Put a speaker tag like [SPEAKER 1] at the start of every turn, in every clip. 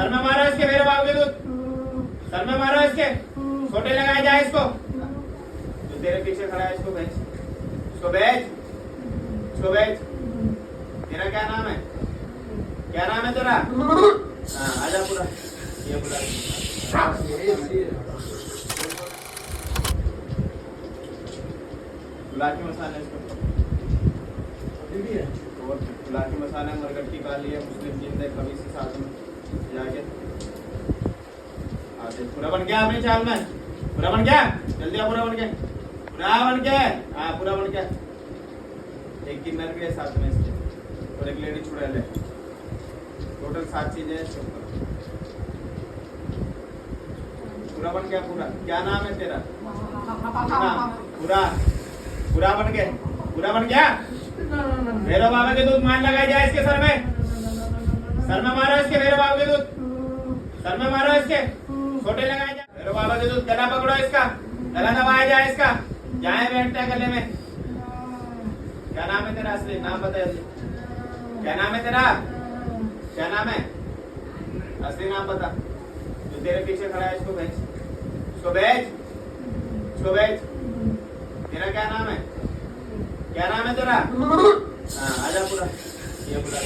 [SPEAKER 1] Sir में मारो इसके, मेरे बाबू के दूध सर में मारो इसके, छोटे लगाए जाए इसको। जो तेरे पीछे खड़ा है इसको भेज, इसको भेज, इसको भेज। तेरा क्या नाम है, क्या नाम है तेरा? हाँ आजा पूरा, ये पूरा गुलाटी मसाला इसको, और गुलाटी मसाला मरकट की काली है, मुस्लिम जिंद है, कभी से साथ में जाके पूरा बन गया अपनी चाल में, पूरा बन गया, जल्दी आ पूरा बन के, पूरा बन के, हाँ पूरा बन के। एक किन्नर भी है साथ में इसके और एक लेडी छुड़ा ले, टोटल 7 चीजें हैं इसके ऊपर। पूरा बन गया पूरा। क्या नाम है तेरा? पूरा पूरा बन गया, पूरा बन गया। मेरे बाबा के दूध मान लगाई जाए इसके सर में, सर में मारो इसके, मेरे बाबा के दूध सर में मारो इसके, छोटे लगाए जाए। मेरे बाबा के दूध गला पकड़ो इसका, गला दबाया जाए इसका, जाए बैठता है गले में। क्या नाम है तेरा? असली नाम बता जल्दी, क्या नाम है तेरा? क्या नाम है? असली नाम बता। जो तेरे पीछे खड़ा है इसको भेज, इसको भेज, इसको भेज। तेरा क्या नाम है, क्या नाम है तेरा? हाँ आजा पूरा, ये पूरा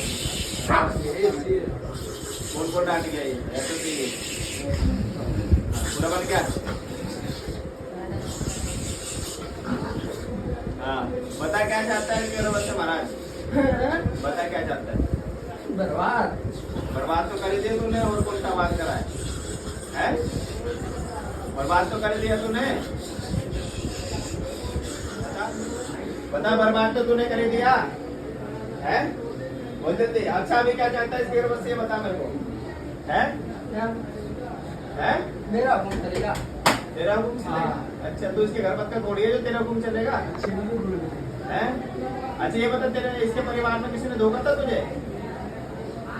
[SPEAKER 1] कौन को डांट गया, ये ऐसे चाहिए पूरा बन गया। हाँ बता क्या चाहता है मेरे बच्चे महाराज, बता क्या चाहता है?
[SPEAKER 2] बर्बाद,
[SPEAKER 1] बर्बाद तो कर दिया तूने, और कौन सा बात करा है? बर्बाद तो कर दिया तूने, बता बर्बाद तो तूने कर दिया है, बोल देते। अच्छा अभी क्या चाहता है इसके बस ये बता मेरे को, है? है?
[SPEAKER 2] मेरा हुक्म चलेगा,
[SPEAKER 1] तेरा हुक्म चलेगा। अच्छा तो इसके घर पत्ता थोड़ी है जो तेरा हुक्म चलेगा, है? अच्छा ये बता, तेरे इसके परिवार में किसी ने धोखा था तुझे,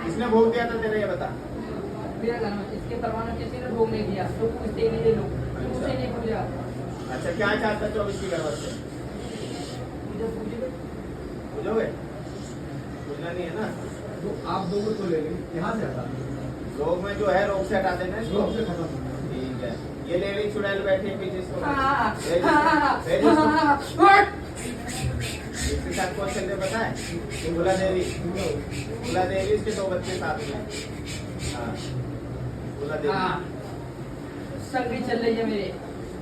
[SPEAKER 1] किसने भोग दिया था तेरे, ये बता।
[SPEAKER 2] मेरे घर में इसके परिवार में किसी ने भोग नहीं दिया, तो पूछते ही नहीं लोग, मुझसे नहीं पूछा।
[SPEAKER 1] अच्छा क्या चाहता है 24 की घर से? पूछोगे? पूछना नहीं है ना,
[SPEAKER 3] तो आप दोनों तो ले लेंगे, यहाँ से हटा
[SPEAKER 1] रोग में जो है रोग से हटा देना इसको,
[SPEAKER 3] रोग से खत्म।
[SPEAKER 1] ठीक है। ये लेडी चुड़ैल बैठी है पीछे इसको, इसके साथ कौन चल रहे पता है? ये भोला देवी, भोला देवी, इसके 2 बच्चे साथ में। हाँ भोला देवी
[SPEAKER 2] संगी चल रही है मेरे।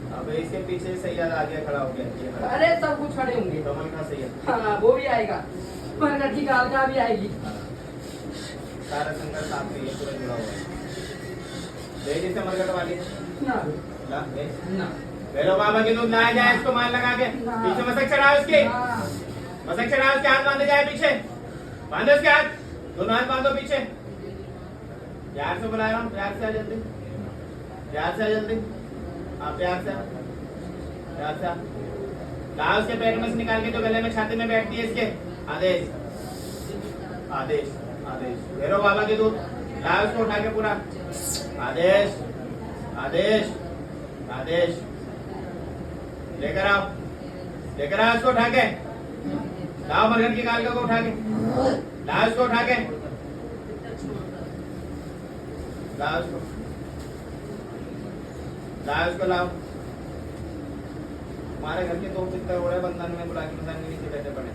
[SPEAKER 1] अब इसके पीछे सैयद आ गया, खड़ा हो गया, ये खड़ा।
[SPEAKER 2] अरे सब कुछ खड़े होंगे,
[SPEAKER 1] कमल का सैयद,
[SPEAKER 2] हाँ वो भी आएगा, मरकट की काल का भी आएगी।
[SPEAKER 1] हाँ। सारा संघर्ष साथ में ये पूरा जुड़ा हुआ है। देवी से मरकट वाली
[SPEAKER 2] ना
[SPEAKER 1] ला भेज।
[SPEAKER 2] ना
[SPEAKER 1] पहले बाबा के दूध लाया जाए इसको, मान लगा के पीछे मसक चढ़ाओ इसके, मसक चढ़ाओ इसके, हाथ बांधे जाए पीछे, बांधो इसके हाथ, दोनों हाथ बांधो पीछे। प्यार से बुला रहा हूँ, प्यार से आ जल्दी, प्यार से आ जल्दी, हाँ प्यार से, प्यार से ला उसके पैर में से निकाल के जो गले में छाती में बैठती है इसके। आदेश आदेश आदेश, भैरव बाबा के दूध ला उसको उठा के पूरा। आदेश आदेश आदेश, लेकर आओ, लेकर आओ इसको उठा के, लाओ मरघट की कालिका को उठा के, लाओ इसको उठा के, लाओ इसको, लाओ इसको, लाओ। हमारे घर के 2 पितर हो रहे बंधन में, बुला के बंधन के नीचे बैठे पड़े।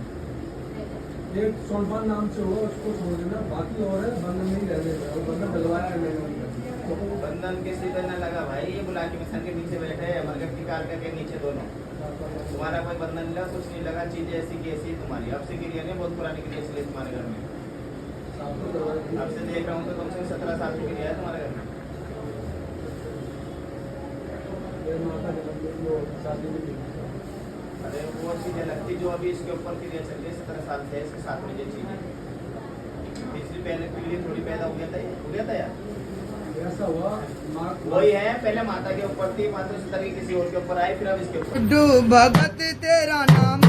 [SPEAKER 3] एक सोल्फान नाम से होगा, उसको छोड़ देना, बाकी और है बंधन नहीं रहने देना, वो बंधन डलवाया है मैंने।
[SPEAKER 1] बंधन किसी पे न लगा भाई, ये बुला के बंधन के नीचे बैठे हैं, मरघट की कालिका के नीचे दोनों। तुम्हारा कोई बंधन नहीं लगा, कुछ नहीं लगा, चीजें ऐसी की ऐसी तुम्हारी। अब से क्रिया नहीं, बहुत पुरानी क्रिया इसलिए तुम्हारे घर में। अब से देख रहा हूँ तो कम से कम 17 साल की क्रिया है तुम्हारे घर में। अरे वो चीजें लगती जो अभी इसके ऊपर क्रिया चल रही है 17 साल से, इसके साथ में ये चीजें पिछली पहले पीढ़ी थोड़ी पैदा हो गया था यार,
[SPEAKER 3] ऐसा हुआ
[SPEAKER 1] वही है। पहले माता के ऊपर थी, माता से तरह किसी और के ऊपर आई, फिर अब इसके ऊपर।
[SPEAKER 4] भगत तेरा नाम